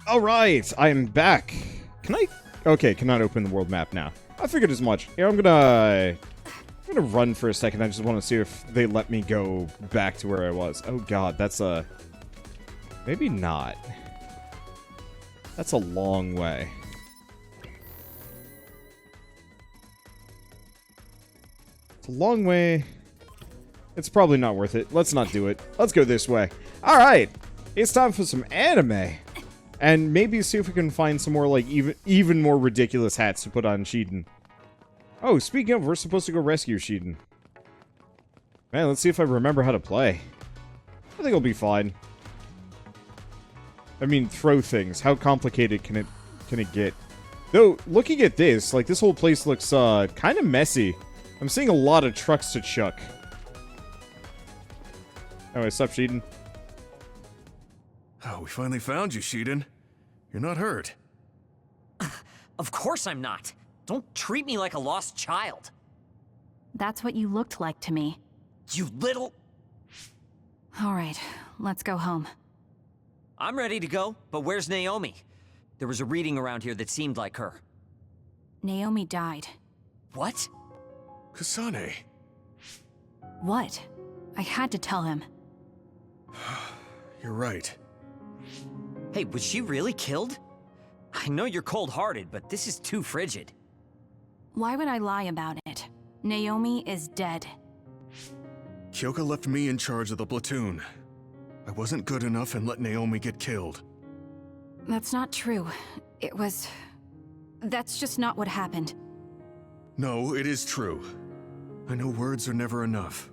Alright, I am back. Can I? Okay, cannot open the world map now. I figured as much. Yeah, I'm gonna run for a second. I just want to see if they let me go back to where I was. Oh god, that's a... Maybe not. That's a long way. It's a long way. It's probably not worth it. Let's not do it. Let's go this way. Alright, it's time for some anime. And maybe see if we can find some more, like, even more ridiculous hats to put on Shiden. Oh, speaking of, we're supposed to go rescue Shiden. Man, let's see if I remember how to play. I think it'll be fine. I mean, throw things. How complicated can it get? Though, looking at this, like, this whole place looks, kind of messy. I'm seeing a lot of trucks to chuck. Oh, what's up, Shiden? Oh, we finally found you, Shiden. You're not hurt. Of course I'm not. Don't treat me like a lost child. That's what you looked like to me. You little... All right, let's go home. I'm ready to go, but where's Naomi? There was a reading around here that seemed like her. Naomi died. What? Kasane. What? I had to tell him. You're right. Hey, was she really killed? I know you're cold-hearted, but this is too frigid. Why would I lie about it? Naomi is dead. Kyoka left me in charge of the platoon. I wasn't good enough and let Naomi get killed. That's not true. That's just not what happened. No, it is true. I know words are never enough,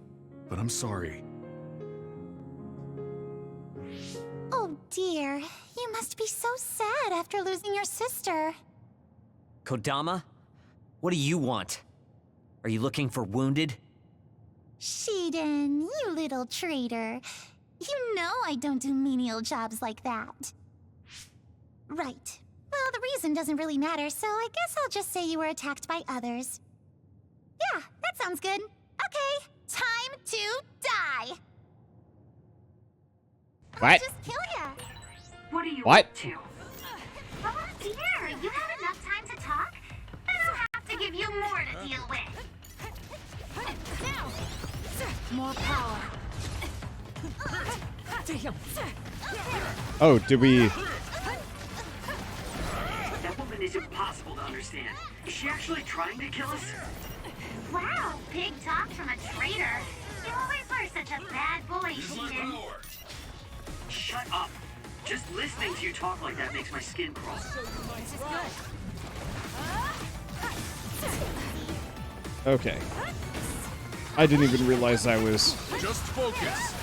but I'm sorry. Oh dear, you must be so sad after losing your sister. Kodama? What do you want? Are you looking for wounded? Shiden, you little traitor. You know I don't do menial jobs like that. Right. Well, the reason doesn't really matter, so I guess I'll just say you were attacked by others. Yeah, that sounds good. Okay, time to die. What? I'll just kill ya. What are you What? up to? Oh dear, you had enough time to talk? Then I'll have to give you more to deal with. More power. Damn. Oh, did we... That woman is impossible to understand. Is she actually trying to kill us? Wow, big talk from a traitor. You always were such a bad boy, Shiden. Shut up. Just listening to you talk like that makes my skin crawl. Okay. I didn't even realize I was... Just focus.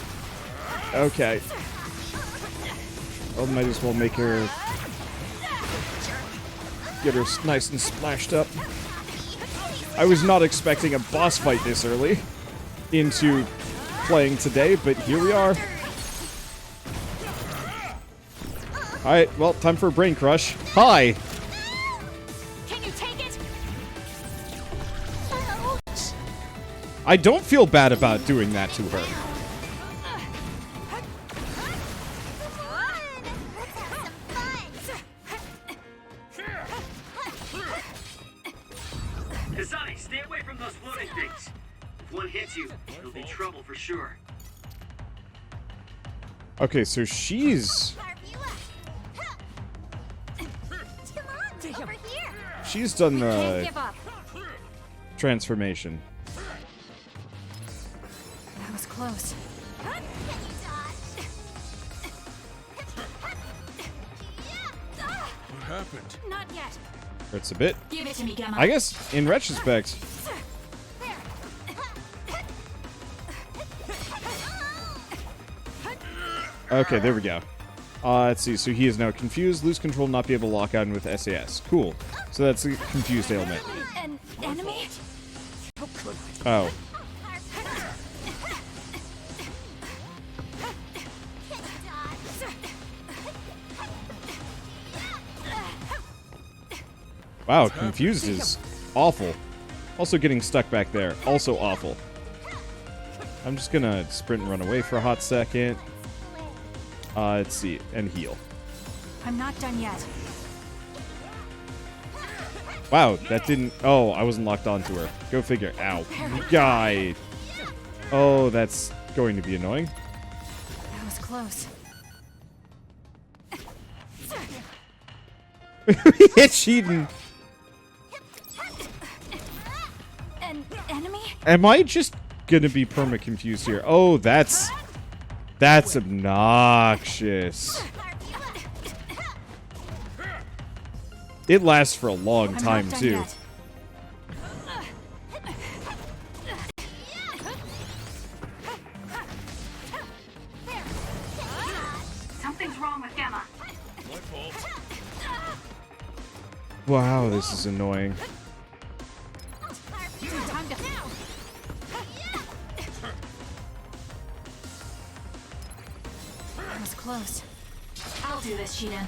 Okay. Well, might as well make her... Get her nice and splashed up. I was not expecting a boss fight this early into playing today, but here we are. Alright, well, time for a brain crush. Hi! Can you take it? I don't feel bad about doing that to her. Kasane, stay away from those floating things. If one hits you, it'll be trouble for sure. Okay, so she's... Over here. She's done Can't the give up. transformation. That was close. Can you dodge? What happened? Not yet. Hurts a bit. Give it to me, Gemma. I guess, in retrospect... Okay, there we go. Let's see, so he is now confused, lose control, not be able to lock on with SAS. Cool. So that's a confused ailment. An enemy? Oh. Wow, confused is awful. Also getting stuck back there, also awful. I'm just gonna sprint and run away for a hot second. Let's see, and heal. I'm not done yet. Wow, that didn't... Oh, I wasn't locked onto her. Go figure. Ow. Guy. Oh, that's going to be annoying. That was close. Hit Shiden. An enemy? Am I just gonna be perma-confused here? Oh, that's obnoxious. It lasts for a long time, too. Yet. Something's wrong with Gemma. Wow, this is annoying. Time to... That was close. I'll do this, Shiden.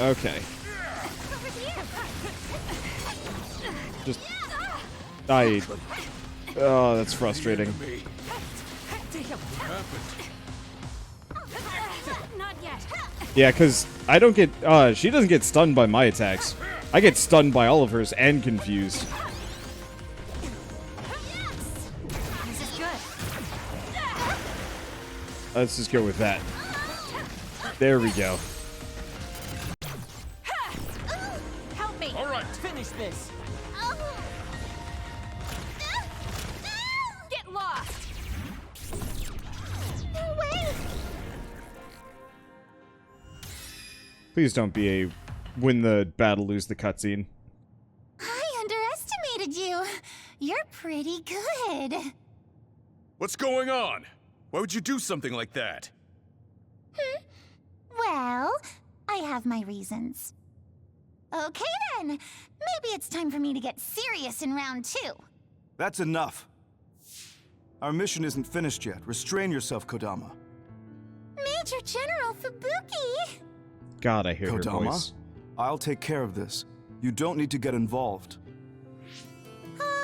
Okay. Just... Oh, that's frustrating. Not yet. Yeah, because I don't get... she doesn't get stunned by my attacks. I get stunned by all of hers and confused. This is good. Let's just go with that. There we go. Help me. All right, finish this. Get lost. No way! Please don't be a win the battle, lose the cutscene. I underestimated you. You're pretty good. What's going on? Why would you do something like that? Well, I have my reasons. Okay then. Maybe it's time for me to get serious in round 2. That's enough. Our mission isn't finished yet. Restrain yourself, Kodama. Major General Fubuki! God, I hear her Kodama, voice. I'll take care of this. You don't need to get involved.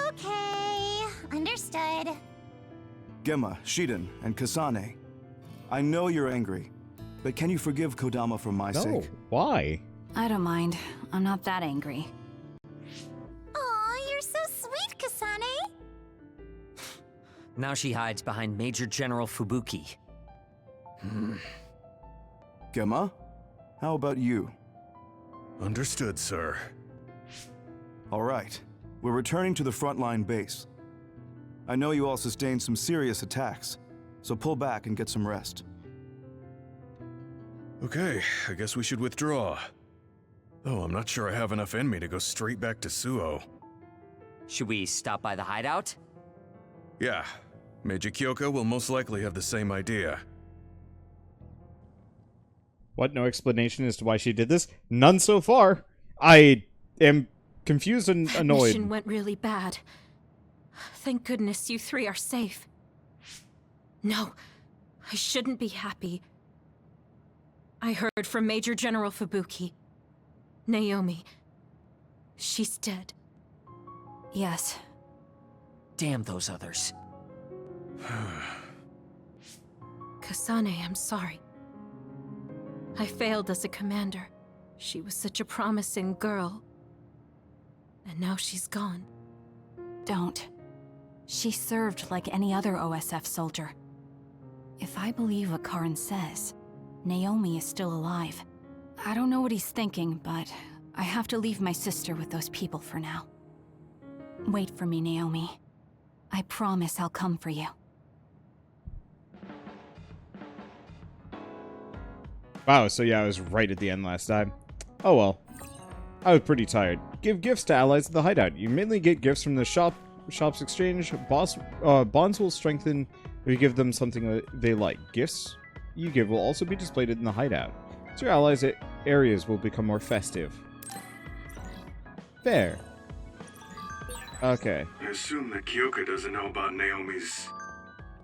Okay, understood. Gemma, Shiden, and Kasane. I know you're angry, but can you forgive Kodama for my No, sake? why? I don't mind. I'm not that angry. Aw, you're so sweet, Kasane! Now she hides behind Major General Fubuki. Gemma, how about you? Understood, sir. All right, we're returning to the frontline base. I know you all sustained some serious attacks, so pull back and get some rest. Okay, I guess we should withdraw. Though I'm not sure I have enough in me to go straight back to Suo. Should we stop by the hideout? Yeah, Major Kyoka will most likely have the same idea. What? No explanation as to why she did this? None so far. I am confused and annoyed. Mission went really bad. Thank goodness you 3 are safe. No, I shouldn't be happy. I heard from Major General Fubuki. Naomi. She's dead. Yes. Damn those others. Kasane, I'm sorry. I failed as a commander. She was such a promising girl. And now she's gone. Don't. She served like any other OSF soldier. If I believe what Karin says, Naomi is still alive. I don't know what he's thinking, but I have to leave my sister with those people for now. Wait for me, Naomi. I promise I'll come for you. Wow, so yeah, I was right at the end last time. Oh well. I was pretty tired. Give gifts to allies at the hideout. You mainly get gifts from the shop's exchange. Bonds will strengthen if you give them something they like. Gifts you give will also be displayed in the hideout. So your allies' areas will become more festive. There. Okay. I assume that Kyoka doesn't know about Naomi's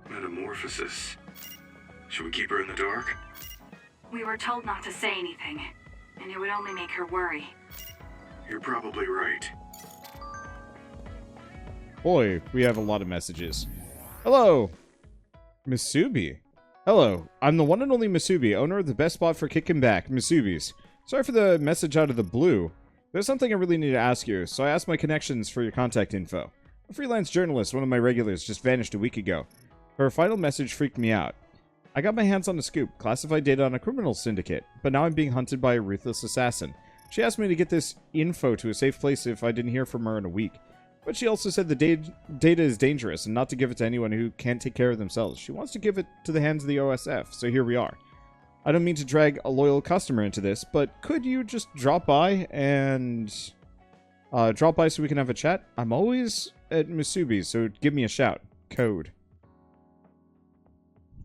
metamorphosis. Should we keep her in the dark? We were told not to say anything, and it would only make her worry. You're probably right. Boy, we have a lot of messages. Hello! Misubi. Hello, I'm the one and only Misubi, owner of the best spot for kicking back, Misubi's. Sorry for the message out of the blue. There's something I really need to ask you, so I asked my connections for your contact info. A freelance journalist, one of my regulars, just vanished a week ago. Her final message freaked me out. I got my hands on a scoop, classified data on a criminal syndicate, but now I'm being hunted by a ruthless assassin. She asked me to get this info to a safe place if I didn't hear from her in a week. But she also said the data is dangerous and not to give it to anyone who can't take care of themselves. She wants to give it to the hands of the OSF, so here we are. I don't mean to drag a loyal customer into this, but could you just drop by and... drop by so we can have a chat? I'm always at Misubi's, so give me a shout. Code.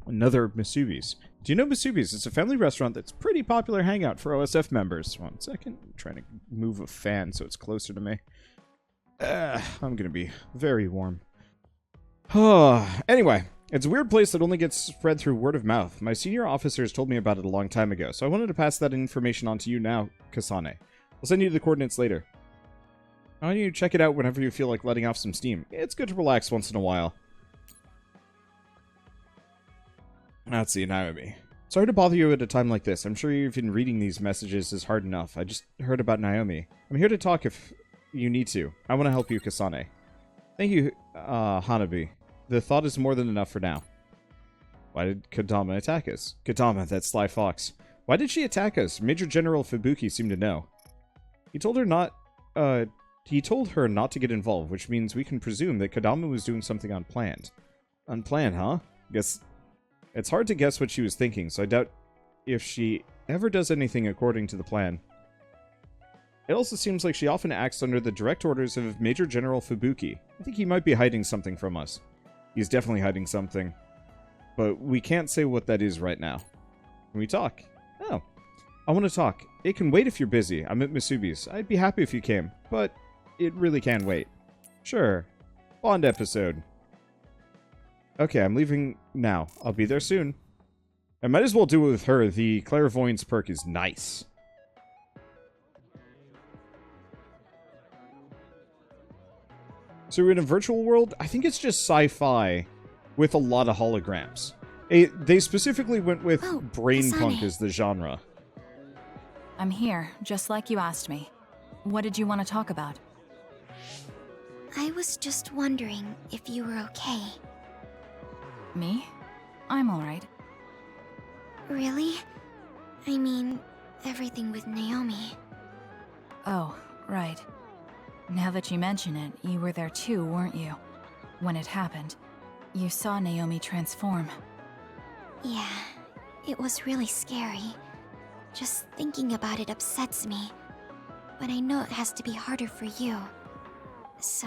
Another Misubi's. Do you know Misubi's? It's a family restaurant that's pretty popular hangout for OSF members. 1 second. I'm trying to move a fan so it's closer to me. I'm gonna be very warm. Anyway, it's a weird place that only gets spread through word of mouth. My senior officers told me about it a long time ago, so I wanted to pass that information on to you now, Kasane. I'll send you the coordinates later. Why don't you check it out whenever you feel like letting off some steam? It's good to relax once in a while. Let's see, Naomi. Sorry to bother you at a time like this. I'm sure even reading these messages is hard enough. I just heard about Naomi. I'm here to talk if you need to. I want to help you, Kasane. Thank you, Hanabi. The thought is more than enough for now. Why did Kodama attack us? Kodama, that sly fox. Why did she attack us? Major General Fubuki seemed to know. He told her not to get involved, which means we can presume that Kodama was doing something unplanned. Unplanned, huh? Guess it's hard to guess what she was thinking, so I doubt if she ever does anything according to the plan. It also seems like she often acts under the direct orders of Major General Fubuki. I think he might be hiding something from us. He's definitely hiding something. But we can't say what that is right now. Can we talk? Oh. I want to talk. It can wait if you're busy. I'm at Misubi's. I'd be happy if you came, but it really can wait. Sure. Bond episode. Okay, I'm leaving now. I'll be there soon. I might as well do it with her. The clairvoyance perk is nice. So we're in a virtual world? I think it's just sci-fi with a lot of holograms. They specifically went with brain punk as the genre. I'm here, just like you asked me. What did you want to talk about? I was just wondering if you were okay. Me? I'm alright. Really? I mean, everything with Naomi. Oh, right. Now that you mention it, you were there too, weren't you? When it happened, you saw Naomi transform. Yeah, it was really scary. Just thinking about it upsets me. But I know it has to be harder for you. So...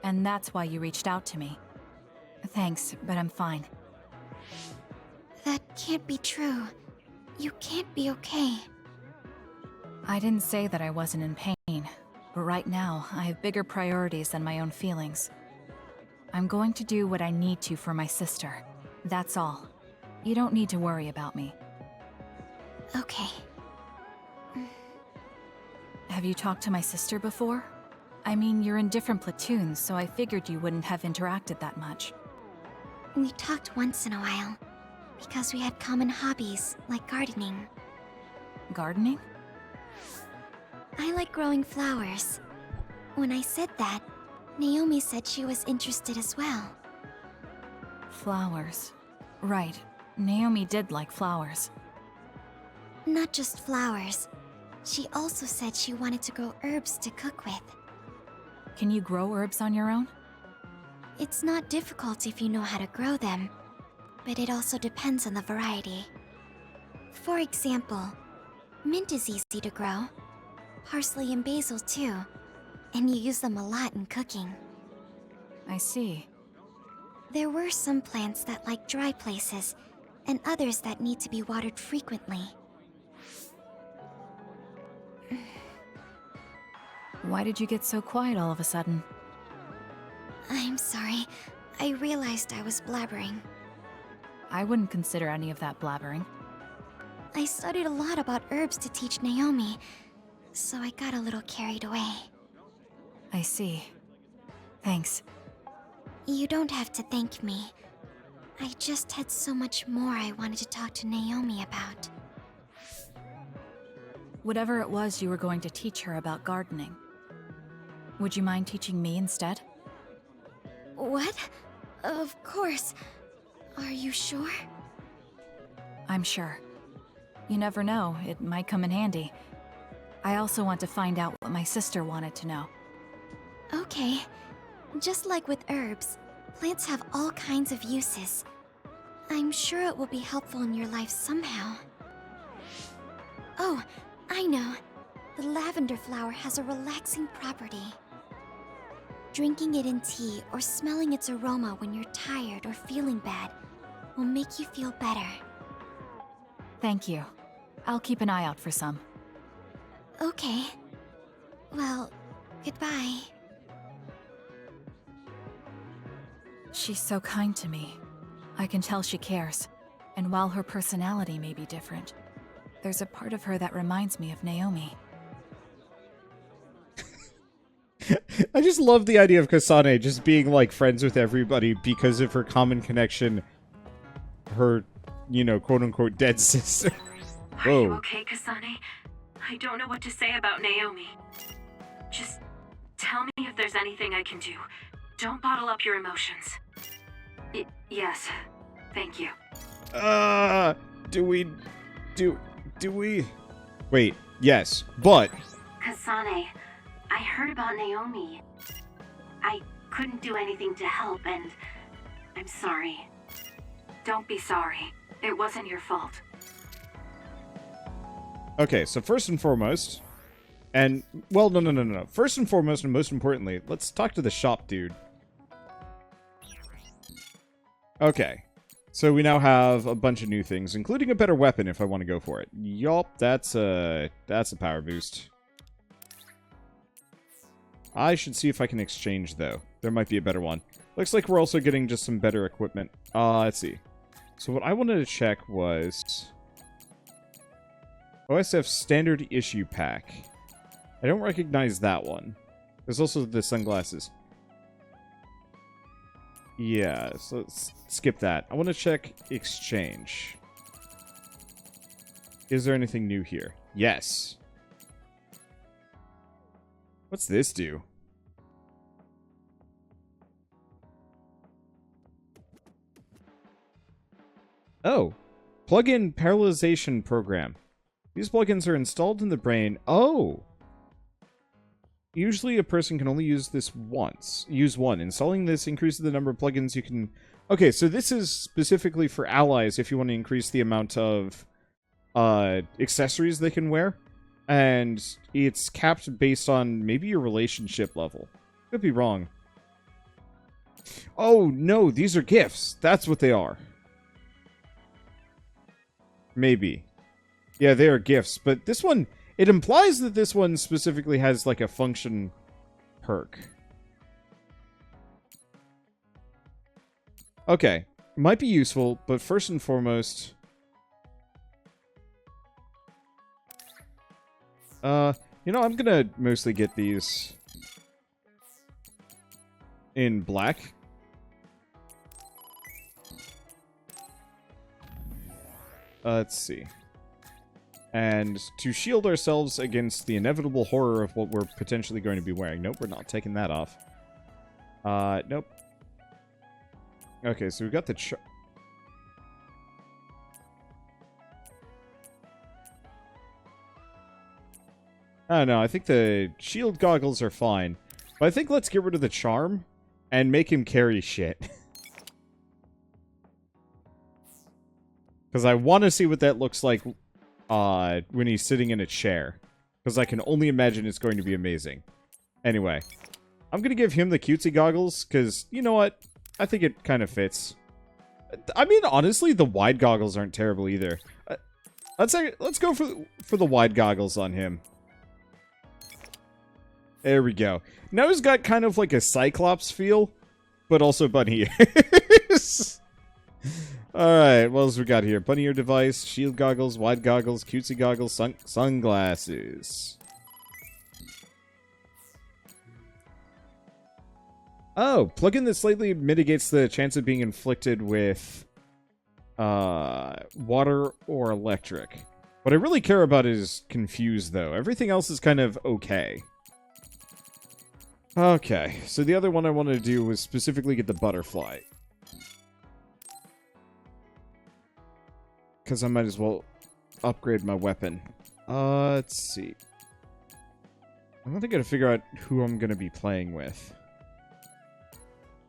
And that's why you reached out to me. Thanks, but I'm fine. That can't be true. You can't be okay. I didn't say that I wasn't in pain, but right now, I have bigger priorities than my own feelings. I'm going to do what I need to for my sister. That's all. You don't need to worry about me. Okay. Have you talked to my sister before? I mean, you're in different platoons, so I figured you wouldn't have interacted that much. We talked once in a while, because we had common hobbies, like gardening. Gardening? I like growing flowers. When I said that, Naomi said she was interested as well. Flowers. Right. Naomi did like flowers. Not just flowers. She also said she wanted to grow herbs to cook with. Can you grow herbs on your own? It's not difficult if you know how to grow them, but it also depends on the variety. For example, mint is easy to grow. Parsley and basil too, and you use them a lot in cooking. I see. There were some plants that like dry places, and others that need to be watered frequently. Why did you get so quiet all of a sudden? I'm sorry. I realized I was blabbering. I wouldn't consider any of that blabbering. I studied a lot about herbs to teach Naomi, so I got a little carried away. I see. Thanks. You don't have to thank me. I just had so much more I wanted to talk to Naomi about. Whatever it was you were going to teach her about gardening. Would you mind teaching me instead? What? Of course. Are you sure? I'm sure. You never know, it might come in handy. I also want to find out what my sister wanted to know. Okay. Just like with herbs, plants have all kinds of uses. I'm sure it will be helpful in your life somehow. Oh, I know. The lavender flower has a relaxing property. Drinking it in tea or smelling its aroma when you're tired or feeling bad will make you feel better. Thank you. I'll keep an eye out for some. Okay. Well, goodbye. She's so kind to me. I can tell she cares. And while her personality may be different, there's a part of her that reminds me of Naomi. I just love the idea of Kasane just being, like, friends with everybody because of her common connection. Her, you know, quote-unquote dead sister. Are you okay, Kasane? I don't know what to say about Naomi. Just tell me if there's anything I can do. Don't bottle up your emotions. Yes. Thank you. Do we... Wait, yes, but... Kasane, I heard about Naomi. I couldn't do anything to help, and I'm sorry. Don't be sorry. It wasn't your fault. Okay, so first and foremost... And, well, no. First and foremost, and most importantly, let's talk to the shop dude. Okay. So we now have a bunch of new things, including a better weapon if I want to go for it. Yup, that's a power boost. I should see if I can exchange, though. There might be a better one. Looks like we're also getting just some better equipment. Let's see. So what I wanted to check was... OSF Standard Issue Pack. I don't recognize that one. There's also the sunglasses. Yeah, so let's skip that. I want to check exchange. Is there anything new here? Yes. What's this do? Oh, plug-in parallelization program. These plugins are installed in the brain. Oh! Usually a person can only use this once. Use one. Installing this increases the number of plugins you can... Okay, so this is specifically for allies if you want to increase the amount of accessories they can wear. And it's capped based on maybe your relationship level. Could be wrong. Oh, no, these are gifts. That's what they are. Maybe. Yeah, they are gifts, but this one... It implies that this one specifically has, like, a function perk. Okay. Might be useful, but first and foremost... you know, I'm gonna mostly get these... in black. Let's see. And to shield ourselves against the inevitable horror of what we're potentially going to be wearing. Nope, we're not taking that off. Nope. Okay, so we've got the... I don't know, I think the shield goggles are fine. But I think let's get rid of the charm and make him carry shit. Because I want to see what that looks like when he's sitting in a chair. Because I can only imagine it's going to be amazing. Anyway, I'm going to give him the cutesy goggles, because, you know what? I think it kind of fits. I mean, honestly, the wide goggles aren't terrible either. Let's go for the wide goggles on him. There we go. Now he's got kind of like a Cyclops feel, but also bunny ears. Alright, what else we got here? Bunny ear device, shield goggles, wide goggles, cutesy goggles, sunglasses. Oh, plugin that slightly mitigates the chance of being inflicted with Water or electric. What I really care about is confused, though. Everything else is kind of okay. Okay, so the other one I wanted to do was specifically get the butterfly. Because I might as well upgrade my weapon. Let's see. I don't think I gotta figure out who I'm gonna be playing with.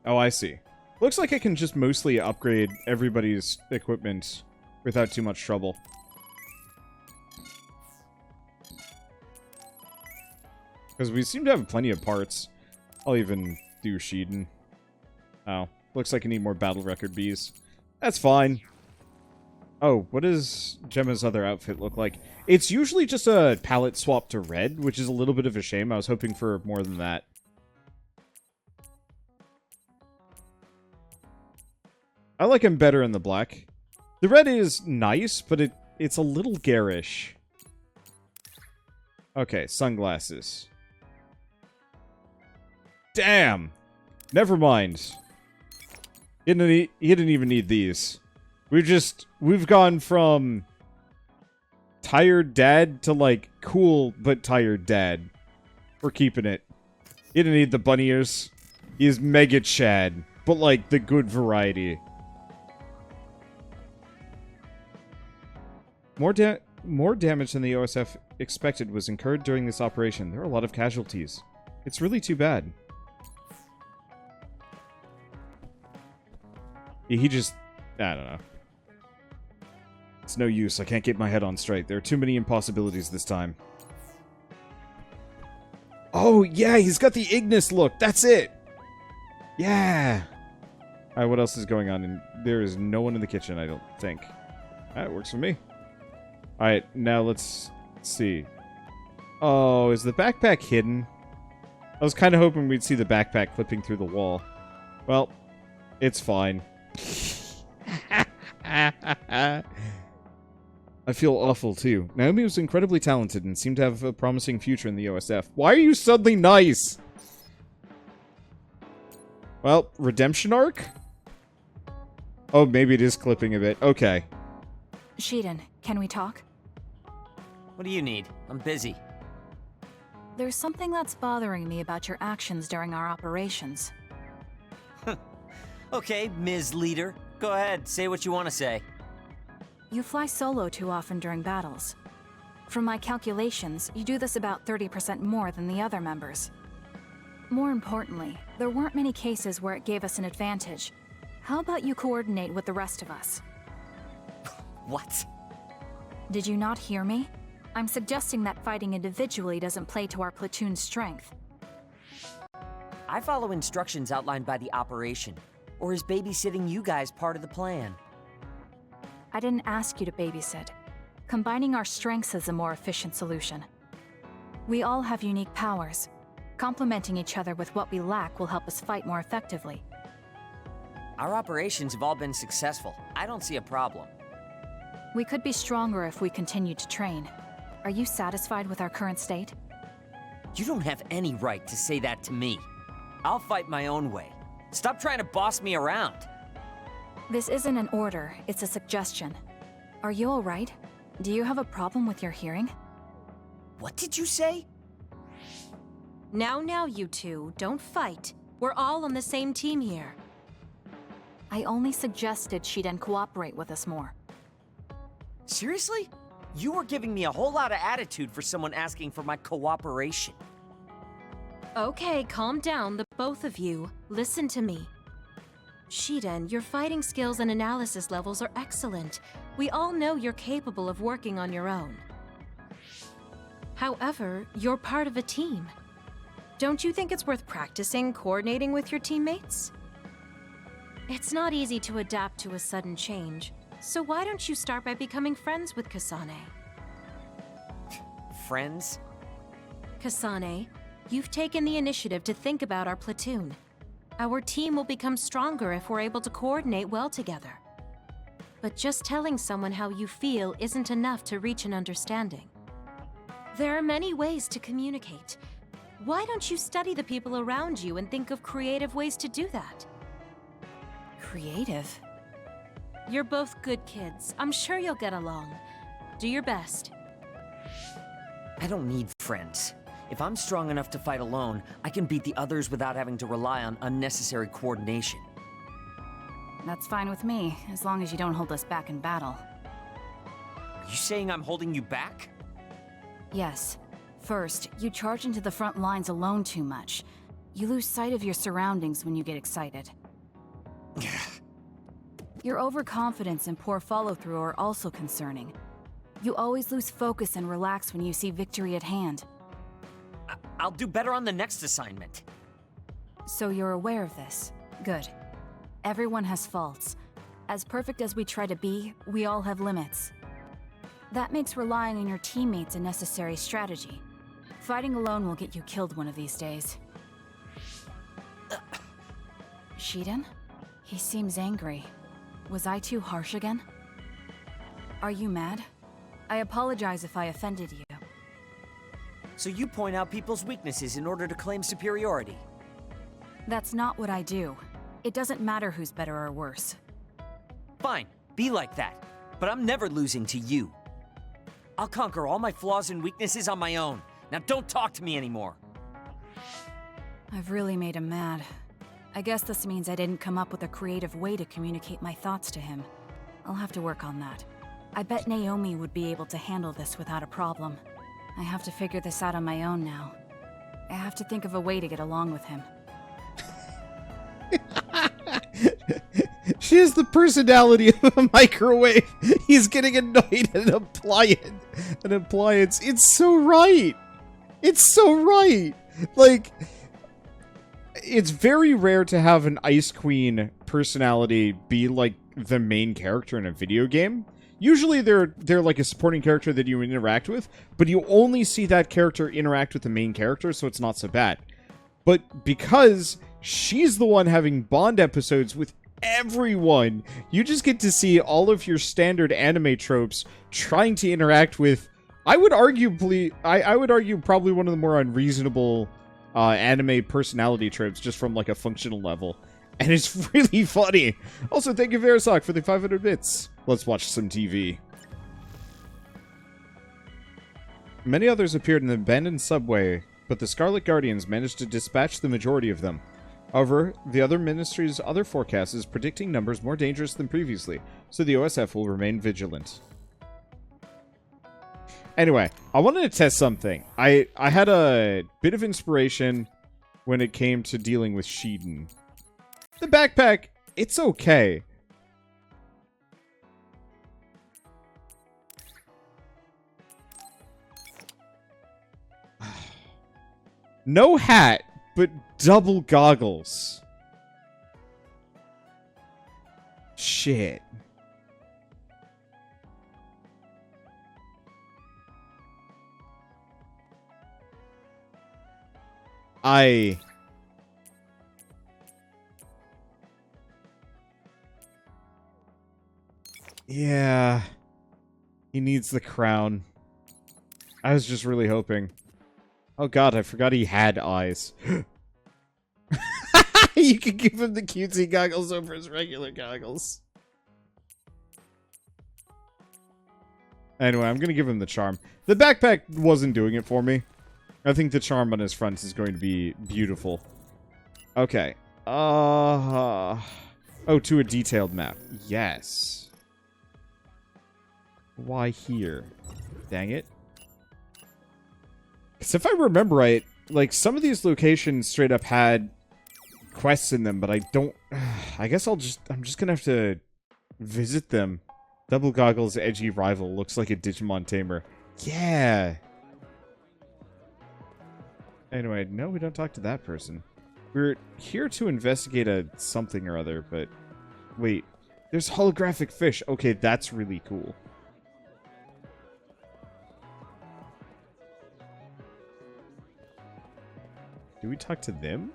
Oh, I see. Looks like I can just mostly upgrade everybody's equipment without too much trouble. Because we seem to have plenty of parts. I'll even do Shiden. Oh, looks like I need more battle record bees. That's fine. Oh, what does Gemma's other outfit look like? It's usually just a palette swap to red, which is a little bit of a shame. I was hoping for more than that. I like him better in the black. The red is nice, but it's a little garish. Okay, sunglasses. Damn! Never mind. He didn't even need these. We've gone from tired dad to, like, cool but tired dad. We're keeping it. He didn't need the bunny ears. He is mega Chad, but, like, the good variety. More damage than the OSF expected was incurred during this operation. There are a lot of casualties. It's really too bad. He just... I don't know. It's no use. I can't keep my head on straight. There are too many impossibilities this time. Oh, yeah! He's got the Ignis look! That's it! Yeah! Alright, what else is going on? And there is no one in the kitchen, I don't think. That works for me. Alright, now let's see. Oh, is the backpack hidden? I was kind of hoping we'd see the backpack clipping through the wall. Well, it's fine. I feel awful, too. Naomi was incredibly talented and seemed to have a promising future in the OSF. Why are you suddenly nice? Well, redemption arc? Oh, maybe it is clipping a bit. Okay. Shiden, can we talk? What do you need? I'm busy. There's something that's bothering me about your actions during our operations. Okay, Ms. Leader. Go ahead, say what you want to say. You fly solo too often during battles. From my calculations, you do this about 30% more than the other members. More importantly, there weren't many cases where it gave us an advantage. How about you coordinate with the rest of us? What? Did you not hear me? I'm suggesting that fighting individually doesn't play to our platoon's strength. I follow instructions outlined by the operation. Or is babysitting you guys part of the plan? I didn't ask you to babysit. Combining our strengths is a more efficient solution. We all have unique powers. Complementing each other with what we lack will help us fight more effectively. Our operations have all been successful. I don't see a problem. We could be stronger if we continued to train. Are you satisfied with our current state? You don't have any right to say that to me. I'll fight my own way. Stop trying to boss me around. This isn't an order, it's a suggestion. Are you alright? Do you have a problem with your hearing? What did you say? Now, you two, don't fight. We're all on the same team here. I only suggested Shiden cooperate with us more. Seriously? You were giving me a whole lot of attitude for someone asking for my cooperation. Okay, calm down, the both of you. Listen to me. Shiden, your fighting skills and analysis levels are excellent. We all know you're capable of working on your own. However, you're part of a team. Don't you think it's worth practicing coordinating with your teammates? It's not easy to adapt to a sudden change, so why don't you start by becoming friends with Kasane? Friends? Kasane, you've taken the initiative to think about our platoon. Our team will become stronger if we're able to coordinate well together. But just telling someone how you feel isn't enough to reach an understanding. There are many ways to communicate. Why don't you study the people around you and think of creative ways to do that? Creative? You're both good kids. I'm sure you'll get along. Do your best. I don't need friends. If I'm strong enough to fight alone, I can beat the others without having to rely on unnecessary coordination. That's fine with me, as long as you don't hold us back in battle. Are you saying I'm holding you back? Yes. First, you charge into the front lines alone too much. You lose sight of your surroundings when you get excited. Your overconfidence and poor follow-through are also concerning. You always lose focus and relax when you see victory at hand. I'll do better on the next assignment. So you're aware of this. Good. Everyone has faults. As perfect as we try to be, we all have limits. That makes relying on your teammates a necessary strategy. Fighting alone will get you killed one of these days. Shiden? He seems angry. Was I too harsh again? Are you mad? I apologize if I offended you. So you point out people's weaknesses in order to claim superiority? That's not what I do. It doesn't matter who's better or worse. Fine, be like that. But I'm never losing to you. I'll conquer all my flaws and weaknesses on my own. Now don't talk to me anymore. I've really made him mad. I guess this means I didn't come up with a creative way to communicate my thoughts to him. I'll have to work on that. I bet Naomi would be able to handle this without a problem. I have to figure this out on my own now. I have to think of a way to get along with him. She has the personality of a microwave. He's getting annoyed at an appliance. It's so right. It's so right. Like, it's very rare to have an Ice Queen personality be like the main character in a video game. Usually they're like a supporting character that you interact with, but you only see that character interact with the main character, so it's not so bad. But because she's the one having bond episodes with everyone, you just get to see all of your standard anime tropes trying to interact with, I would argue probably one of the more unreasonable anime personality tropes, just from like a functional level. And it's really funny. Also, thank you, Verisok, for the 500 bits. Let's watch some TV. Many others appeared in the abandoned subway, but the Scarlet Guardians managed to dispatch the majority of them. However, the other ministry's other forecast is predicting numbers more dangerous than previously, so the OSF will remain vigilant. Anyway, I wanted to test something. I had a bit of inspiration when it came to dealing with Shiden. The backpack, it's okay. No hat, but double goggles. Shit. Yeah. He needs the crown. I was just really hoping. Oh god, I forgot he had eyes. You can give him the cutesy goggles over his regular goggles. Anyway, I'm gonna give him the charm. The backpack wasn't doing it for me. I think the charm on his front is going to be beautiful. Okay. Oh, to a detailed map. Yes. Why here? Dang it. Because if I remember right, like, some of these locations straight up had quests in them, but I don't... I guess I'm just gonna have to visit them. Double Goggles Edgy Rival looks like a Digimon tamer. Yeah! Anyway, no, we don't talk to that person. We're here to investigate a something or other, but... Wait, there's holographic fish. Okay, that's really cool. Do we talk to them?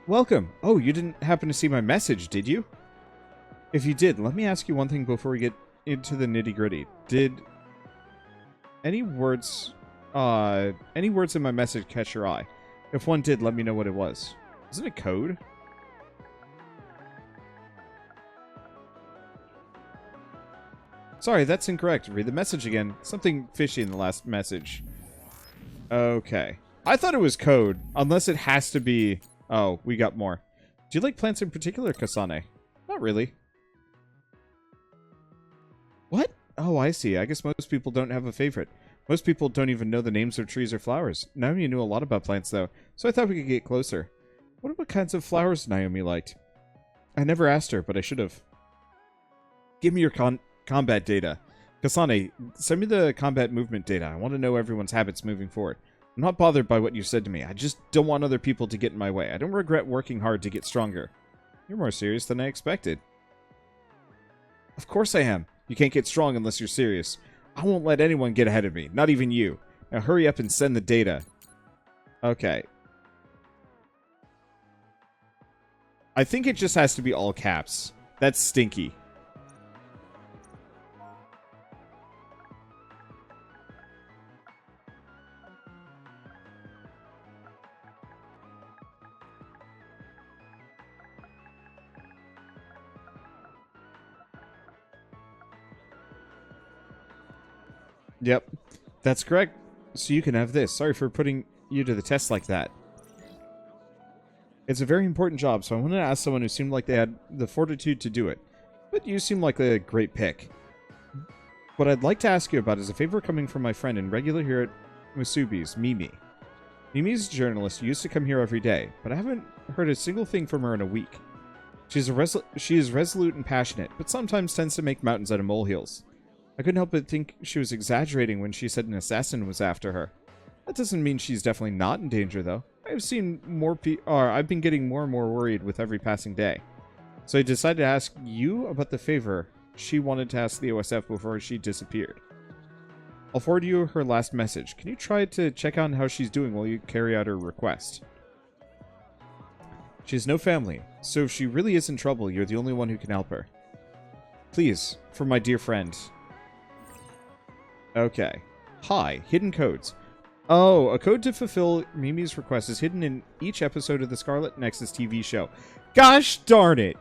Welcome. Oh, you didn't happen to see my message, did you? If you did, let me ask you one thing before we get into the nitty-gritty. Did any words in my message catch your eye? If one did, let me know what it was. Isn't it code? Sorry, that's incorrect. Read the message again. Something fishy in the last message. Okay. I thought it was code, unless it has to be... Oh, we got more. Do you like plants in particular, Kasane? Not really. What? Oh, I see. I guess most people don't have a favorite. Most people don't even know the names of trees or flowers. Naomi knew a lot about plants, though, so I thought we could get closer. What kinds of flowers Naomi liked? I never asked her, but I should have. Give me your combat data. Kasane, send me the combat movement data. I want to know everyone's habits moving forward. I'm not bothered by what you said to me. I just don't want other people to get in my way. I don't regret working hard to get stronger. You're more serious than I expected. Of course I am. You can't get strong unless you're serious. I won't let anyone get ahead of me. Not even you. Now hurry up and send the data. Okay. I think it just has to be all caps. That's stinky. Yep, that's correct. So you can have this. Sorry for putting you to the test like that. It's a very important job, so I wanted to ask someone who seemed like they had the fortitude to do it. But you seem like a great pick. What I'd like to ask you about is a favor coming from my friend and regular here at Musubi's, Mimi. Mimi's a journalist who used to come here every day, but I haven't heard a single thing from her in a week. She is resolute and passionate, but sometimes tends to make mountains out of molehills. I couldn't help but think she was exaggerating when she said an assassin was after her. That doesn't mean she's definitely not in danger, though. I've been getting more and more worried with every passing day. So I decided to ask you about the favor she wanted to ask the OSF before she disappeared. I'll forward you her last message. Can you try to check on how she's doing while you carry out her request? She has no family, so if she really is in trouble, you're the only one who can help her. Please, for my dear friend. Okay. Hi, hidden codes. Oh, a code to fulfill Mimi's request is hidden in each episode of the Scarlet Nexus TV show. Gosh darn it!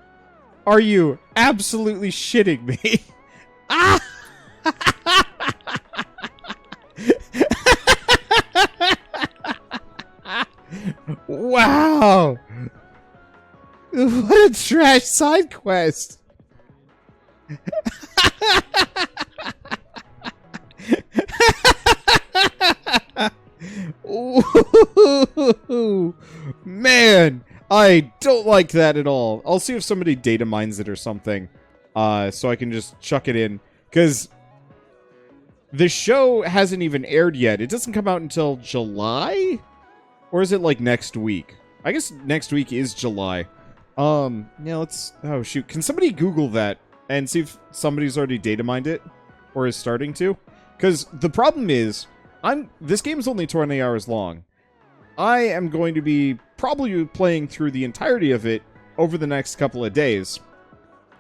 Are you absolutely shitting me? Ah! Wow! What a trash side quest! Ooh, man, I don't like that at all. I'll see if somebody data mines it or something, so I can just chuck it in. Because the show hasn't even aired yet. It doesn't come out until July? Or is it like next week? I guess next week is July. Yeah, let's... Oh, shoot. Can somebody Google that and see if somebody's already data mined it? Or is starting to? Because the problem is... This game's only 20 hours long. I am going to be probably playing through the entirety of it over the next couple of days.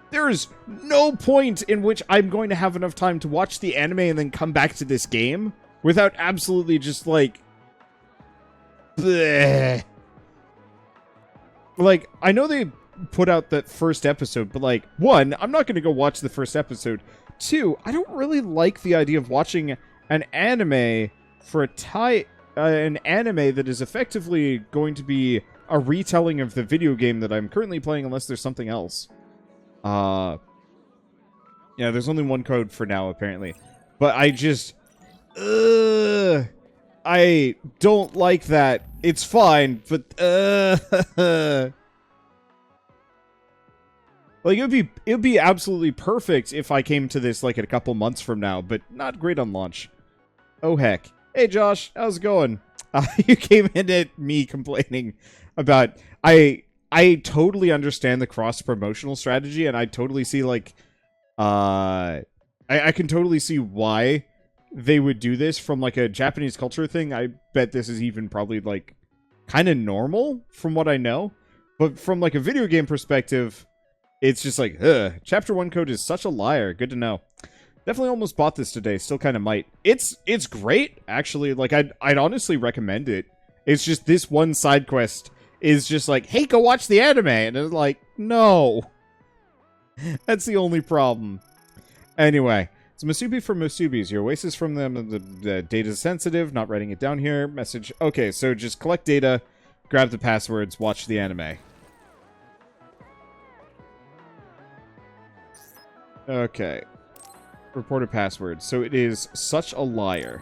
There is no point in which I'm going to have enough time to watch the anime and then come back to this game without absolutely just, like... bleh. Like, I know they put out that first episode, but, like, one, I'm not going to go watch the first episode. Two, I don't really like the idea of watching... an anime for an anime that is effectively going to be a retelling of the video game that I'm currently playing unless there's something else. Yeah, there's only one code for now, apparently. But I just... I don't like that. It's fine, but... Like, it'd be absolutely perfect if I came to this, like, in a couple months from now, but not great on launch. Oh, heck. Hey, Josh, how's it going? You came in at me complaining about... I totally understand the cross-promotional strategy, and I totally see, like... I can totally see why they would do this from, like, a Japanese culture thing. I bet this is even probably, like, kind of normal, from what I know. But from, like, a video game perspective... It's just like, ugh. Chapter 1 code is such a liar. Good to know. Definitely almost bought this today. Still kind of might. It's great, actually. Like, I'd honestly recommend it. It's just this one side quest is just like, hey, go watch the anime. And it's like, no. That's the only problem. Anyway, it's So Musubi from Musubi's. Your oasis from them. The data's sensitive. Not writing it down here. Message. Okay, so just collect data, grab the passwords, watch the anime. Okay. Reported password. So it is such a liar.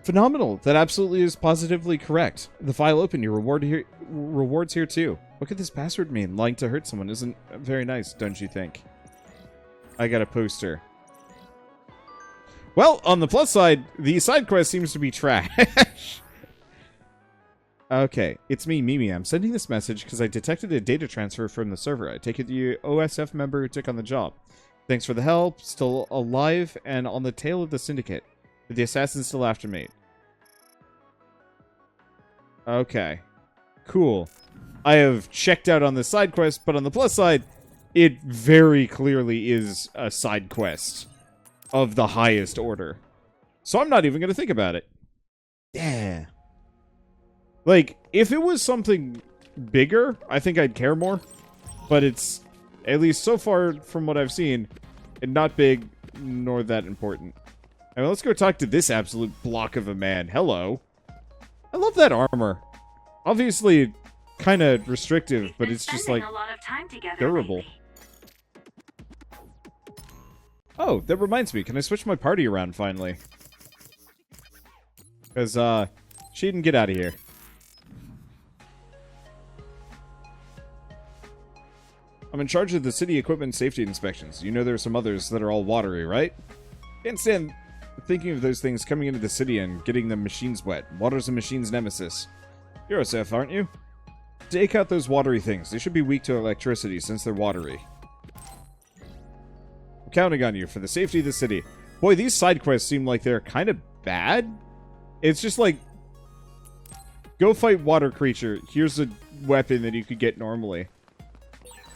Phenomenal. That absolutely is positively correct. The file open. Your rewards here too. What could this password mean? Lying to hurt someone isn't very nice, don't you think? I got a poster. Well, on the plus side, the side quest seems to be trash. Okay, it's me, Mimi. I'm sending this message because I detected a data transfer from the server. I take it the OSF member who took on the job. Thanks for the help. Still alive and on the tail of the syndicate. But the assassin's still after me. Okay. Cool. I have checked out on the side quest, but on the plus side, it very clearly is a side quest of the highest order. So I'm not even going to think about it. Yeah. Like, if it was something bigger, I think I'd care more. But it's, at least so far from what I've seen, not big nor that important. I mean, let's go talk to this absolute block of a man. Hello. I love that armor. Obviously, kind of restrictive, but it's just like durable. Oh, that reminds me. Can I switch my party around finally? Because, Shiden, get out of here. I'm in charge of the city equipment safety inspections. You know there are some others that are all watery, right? Can't stand thinking of those things coming into the city and getting the machines wet. Water's a machine's nemesis. You're OSF, aren't you? Take out those watery things. They should be weak to electricity since they're watery. I'm counting on you for the safety of the city. Boy, these side quests seem like they're kind of bad. It's just like, go fight water creature. Here's a weapon that you could get normally.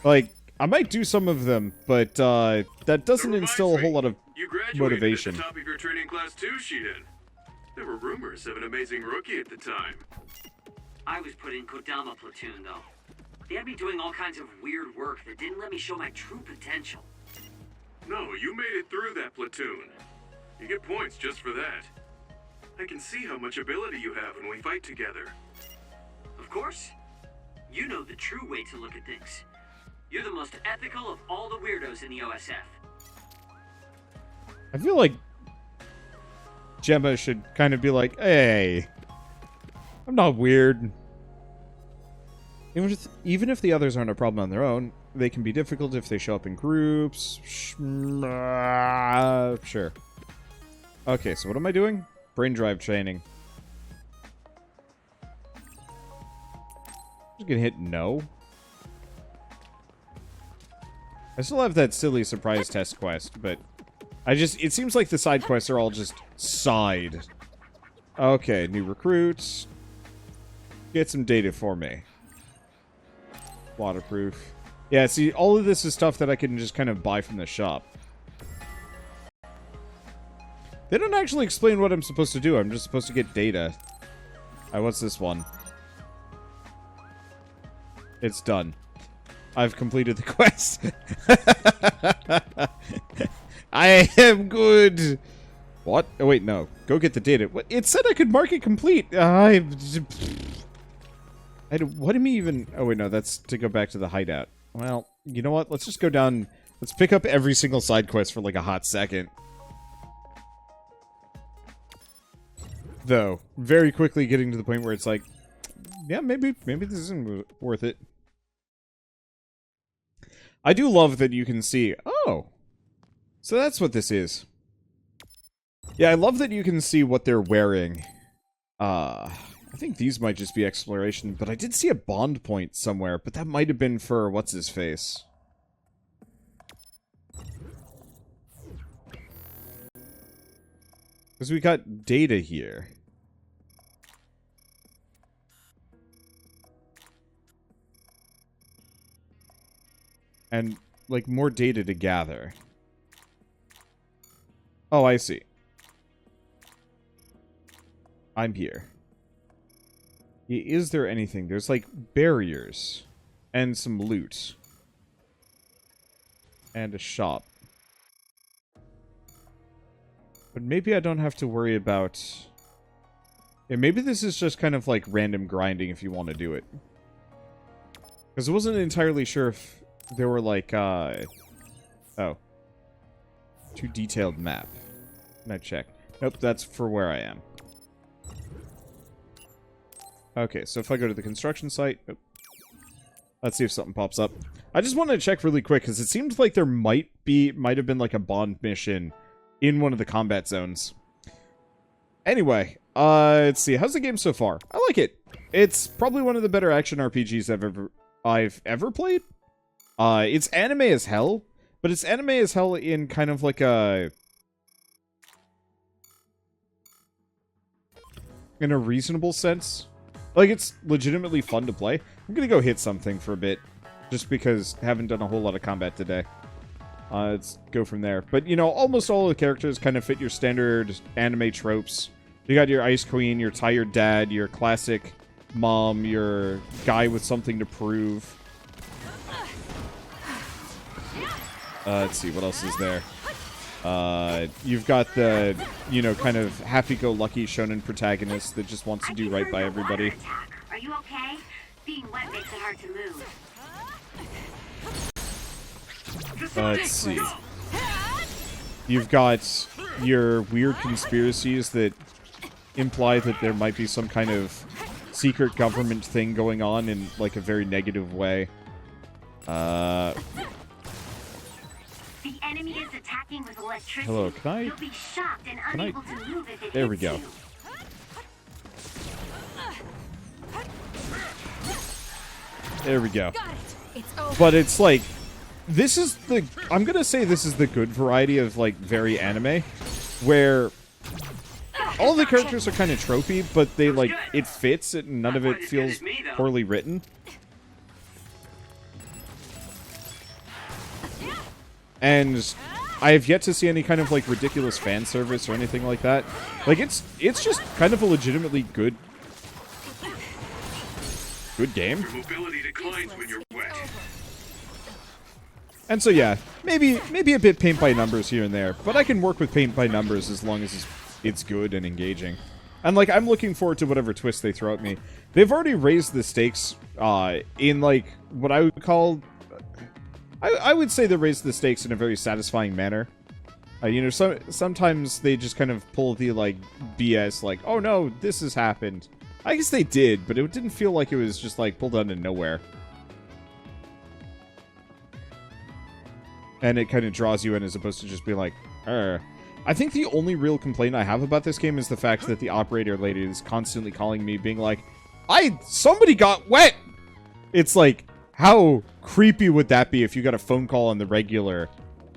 Like, I might do some of them, but that doesn't instill a whole lot of motivation. You graduated at the top of your training class too, Shiden. There were rumors of an amazing rookie at the time. I was put in Kodama platoon, though. They had me doing all kinds of weird work that didn't let me show my true potential. No, you made it through that platoon. You get points just for that. I can see how much ability you have when we fight together. Of course. You know the true way to look at things. You're the most ethical of all the weirdos in the OSF. I feel like Gemma should kind of be like, hey, I'm not weird. Even if the others aren't a problem on their own, they can be difficult if they show up in groups. Sure. Okay, so what am I doing? Brain drive training. Just gonna hit no. I still have that silly surprise test quest, but it seems like the side quests are all just side. Okay, new recruits. Get some data for me. Waterproof. Yeah, see, all of this is stuff that I can just kind of buy from the shop. They don't actually explain what I'm supposed to do. I'm just supposed to get data. What's this one? It's done. I've completed the quest. I am good. What? Oh, wait, no. Go get the data. What? It said I could mark it complete. What do you even... Oh, wait, no. That's to go back to the hideout. Well, you know what? Let's just go down... Let's pick up every single side quest for like a hot second. Though, very quickly getting to the point where it's like, yeah, maybe this isn't worth it. I do love that you can see, oh, so that's what this is. Yeah, I love that you can see what they're wearing. I think these might just be exploration, but I did see a bond point somewhere, but that might have been for what's-his-face. Because we got data here. And, like, more data to gather. Oh, I see. I'm here. Is there anything? There's, like, barriers. And some loot. And a shop. But maybe I don't have to worry about... Yeah, maybe this is just kind of like random grinding if you want to do it. Because I wasn't entirely sure if there were like, Oh. Too detailed map. Can I check? Nope, that's for where I am. Okay, so if I go to the construction site... Oh. Let's see if something pops up. I just wanted to check really quick, because it seemed like there might have been like a bond mission in one of the combat zones. Anyway, let's see. How's the game so far? I like it. It's probably one of the better action RPGs I've ever played. It's anime as hell, but it's anime as hell in kind of like a... in a reasonable sense. Like, it's legitimately fun to play. I'm gonna go hit something for a bit, just because I haven't done a whole lot of combat today. Let's go from there. But, you know, almost all of the characters kind of fit your standard anime tropes. You got your Ice Queen, your tired dad, your classic mom, your guy with something to prove. Let's see, what else is there? You've got the, you know, kind of happy-go-lucky shonen protagonist that just wants to do right by everybody. Are you okay? Being wet makes it hard to move. Let's see. You've got your weird conspiracies that imply that there might be some kind of secret government thing going on in, like, a very negative way. The enemy is attacking with electricity. Hello, can I... You'll be shocked and Can I... unable to move if it There we hits go. you. There we go. But it's like... This is the... I'm gonna say this is the good variety of, like, very anime, where all the characters are kind of tropey, but they, like, it fits, and none of it feels poorly written. And I have yet to see any kind of, like, ridiculous fan service or anything like that. Like, it's just kind of a legitimately good game. Your mobility declines when you're wet. And so, yeah, maybe a bit paint by numbers here and there, but I can work with paint by numbers as long as it's good and engaging. And, like, I'm looking forward to whatever twist they throw at me. They've already raised the stakes in, like, what I would call... I would say they raised the stakes in a very satisfying manner. You know, sometimes they just kind of pull the, like, BS, like, oh no, this has happened. I guess they did, but it didn't feel like it was just, like, pulled out of nowhere. And it kind of draws you in as opposed to just be like, I think the only real complaint I have about this game is the fact that the operator lady is constantly calling me, being like, somebody got wet! It's like, how creepy would that be if you got a phone call on the regular,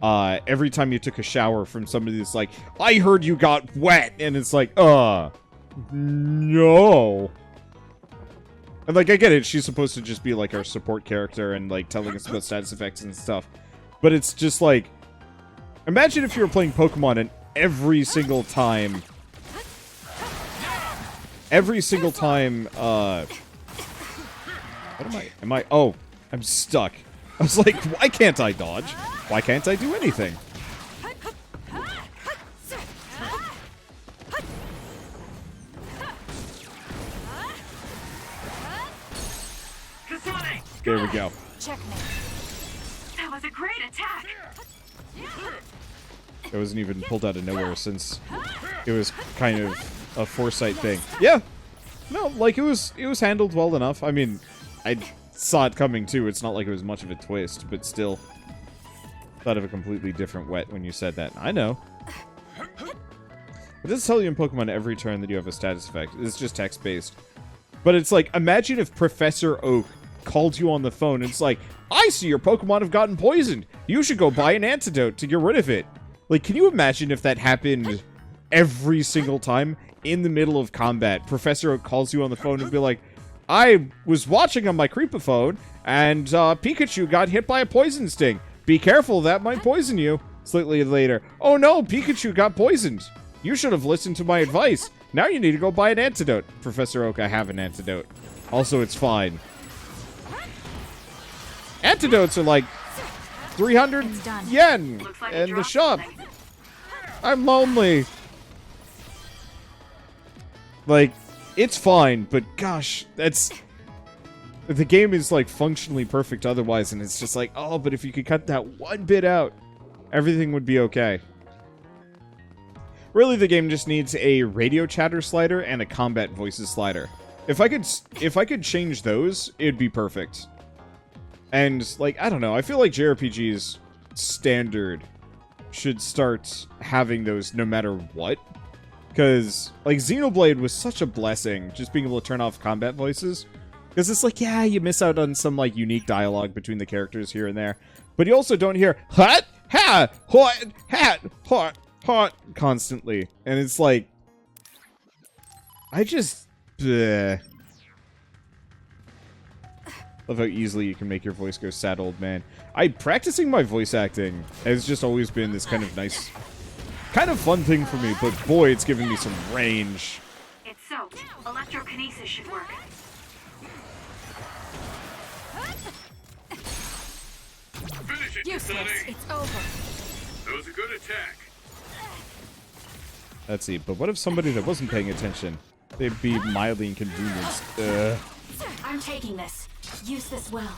every time you took a shower from somebody that's like, I heard you got wet! And it's like, no. And, like, I get it, she's supposed to just be, like, our support character and, like, telling us about status effects and stuff. But it's just like, imagine if you were playing Pokemon and every single time, what am I, oh, I'm stuck. I was like, why can't I dodge? Why can't I do anything? There we go. That was a great attack. It wasn't even pulled out of nowhere since it was kind of a foresight thing. Yeah. No, like, it was handled well enough. I mean, I saw it coming too. It's not like it was much of a twist, but still. Thought of a completely different wet when you said that. I know. It does tell you in Pokemon every turn that you have a status effect. It's just text-based. But it's like, imagine if Professor Oak called you on the phone and it's like, I see your Pokemon have gotten poisoned. You should go buy an antidote to get rid of it. Like, can you imagine if that happened every single time in the middle of combat? Professor Oak calls you on the phone and be like, I was watching on my Creepaphone and Pikachu got hit by a poison sting. Be careful, that might poison you. Slightly later. Oh no, Pikachu got poisoned. You should have listened to my advice. Now you need to go buy an antidote. Professor Oak, I have an antidote. Also, it's fine. Antidotes are like 300 yen Like in the shop. I'm lonely. Like, it's fine, but gosh, that's... The game is, like, functionally perfect otherwise, and it's just like, oh, but if you could cut that one bit out, everything would be okay. Really, the game just needs a radio chatter slider and a combat voices slider. If I could change those, it'd be perfect. And, like, I don't know, I feel like JRPGs standard should start having those no matter what. Because, like, Xenoblade was such a blessing, just being able to turn off combat voices. Because it's like, yeah, you miss out on some, like, unique dialogue between the characters here and there. But you also don't hear, hot, ha, hot, hat, hot, hot, constantly. And it's like, I just, bleh. Love how easily you can make your voice go sad old man. Practicing my voice acting has just always been this kind of nice, kind of fun thing for me, but boy, it's giving me some range. It's soaked. Electrokinesis should work. Finish it, Useless. Kasane. It's over. That was a good attack. Let's see, but what if somebody that wasn't paying attention? They'd be mildly inconvenienced. I'm taking this. Use this well.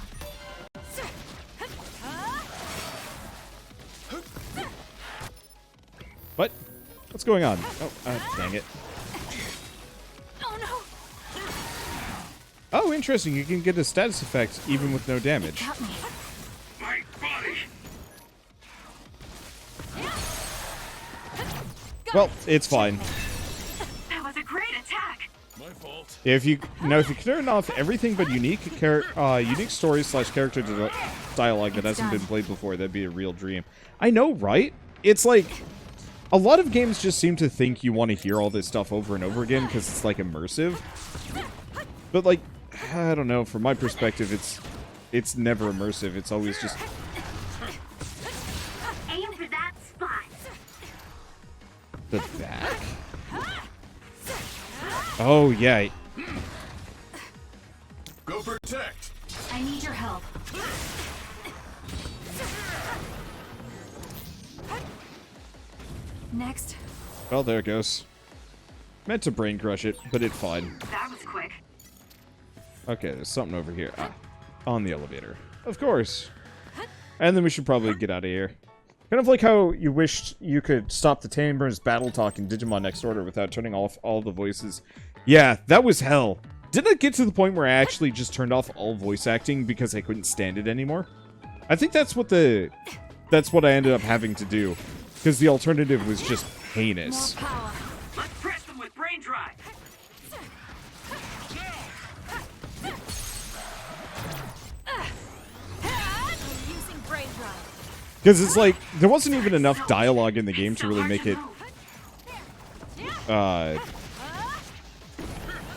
What? What's going on? Oh, dang it. Oh no! Oh, interesting. You can get a status effect even with no damage. Got me. My body. Well, it's fine. That was a great attack. My fault. If you can turn off everything but unique stories / character dialogue that hasn't been played before, that'd be a real dream. I know, right? It's like a lot of games just seem to think you want to hear all this stuff over and over again because it's like immersive. But like, I don't know. From my perspective, it's never immersive. It's always just. Aim for that spot. The back? Oh, yeah. Go protect. I need your help. Next. Well, there it goes. Meant to brain crush it, but it's fine. That was quick. Okay, there's something over here. Ah, on the elevator. Of course. And then we should probably get out of here. Kind of like how you wished you could stop the Tamer's battle talk in Digimon Next Order without turning off all the voices. Yeah, that was hell. Didn't I get to the point where I actually just turned off all voice acting because I couldn't stand it anymore? I think that's what I ended up having to do. Because the alternative was just heinous. More power. Let's press them with brain drive. Using brain drive. Because it's like, there wasn't even enough dialogue in the game to really make it, to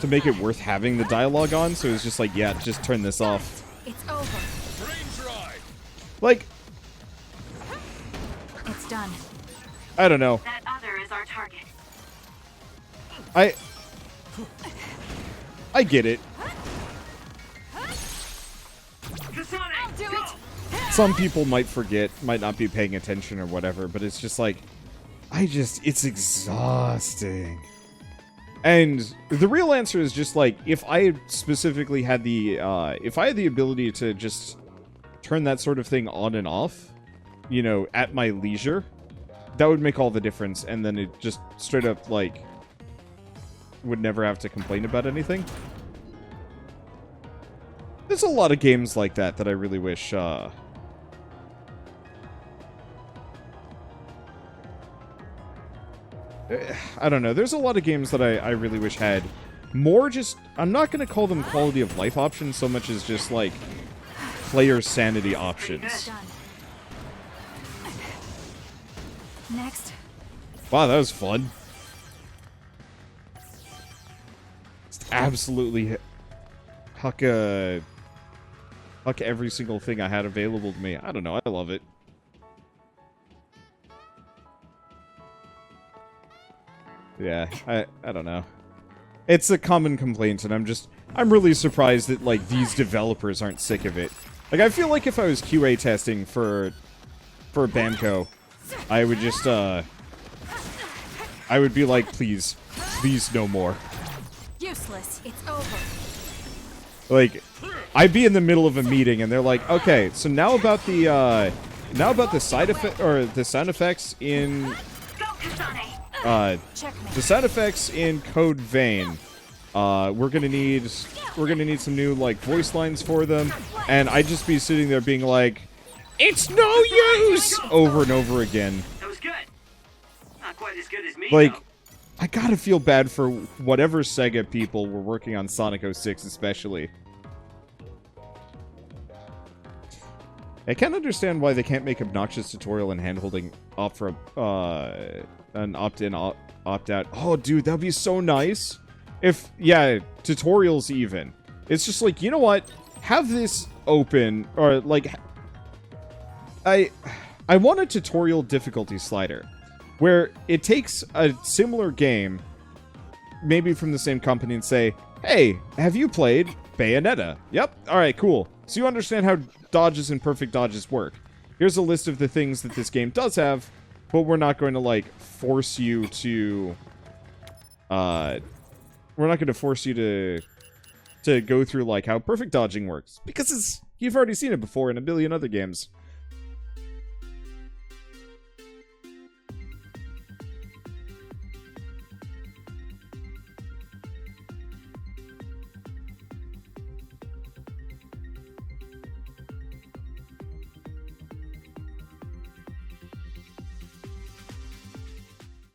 make it worth having the dialogue on, so it's just like, yeah, just turn this off. It's over. Brain drive. Like, It's done. I don't know. That other is our target. I get it. Kasane, Do go. it. Some people might forget, might not be paying attention or whatever, but it's just like, it's exhausting. And the real answer is just like, if I specifically had the ability to just turn that sort of thing on and off, you know, at my leisure, that would make all the difference, and then it just straight up, like, would never have to complain about anything. There's a lot of games like that I really wish, I don't know. There's a lot of games that I really wish had more just... I'm not going to call them quality of life options so much as just, like, player sanity options. Done. Next. Wow, that was fun. Just absolutely huck every single thing I had available to me. I don't know. I love it. Yeah, I don't know. It's a common complaint, and I'm really surprised that, like, these developers aren't sick of it. Like, I feel like if I was QA testing for Bamco, I would just, I would be like, please no more. Useless. It's over. Like, I'd be in the middle of a meeting, and they're like, okay, so now about the side effect, or the sound effects in, the sound effects in Code Vein. We're gonna need some new, like, voice lines for them, and I'd just be sitting there being like, it's no use! Over and over again. That was good. Not quite as good as me, Like, though. I gotta feel bad for whatever Sega people were working on Sonic 06 especially. I can't understand why they can't make obnoxious tutorial and handholding opt for an opt-in, opt-out. Oh, dude, that'd be so nice. If, yeah, tutorials even. It's just like, you know what? Have this open, or, like, I want a tutorial difficulty slider, where it takes a similar game, maybe from the same company, and say, hey, have you played Bayonetta? Yep. Alright, cool. So you understand how dodges and perfect dodges work. Here's a list of the things that this game does have, but we're not going to, like, force you to, we're not going to force you to go through, like, how perfect dodging works. Because you've already seen it before in a billion other games.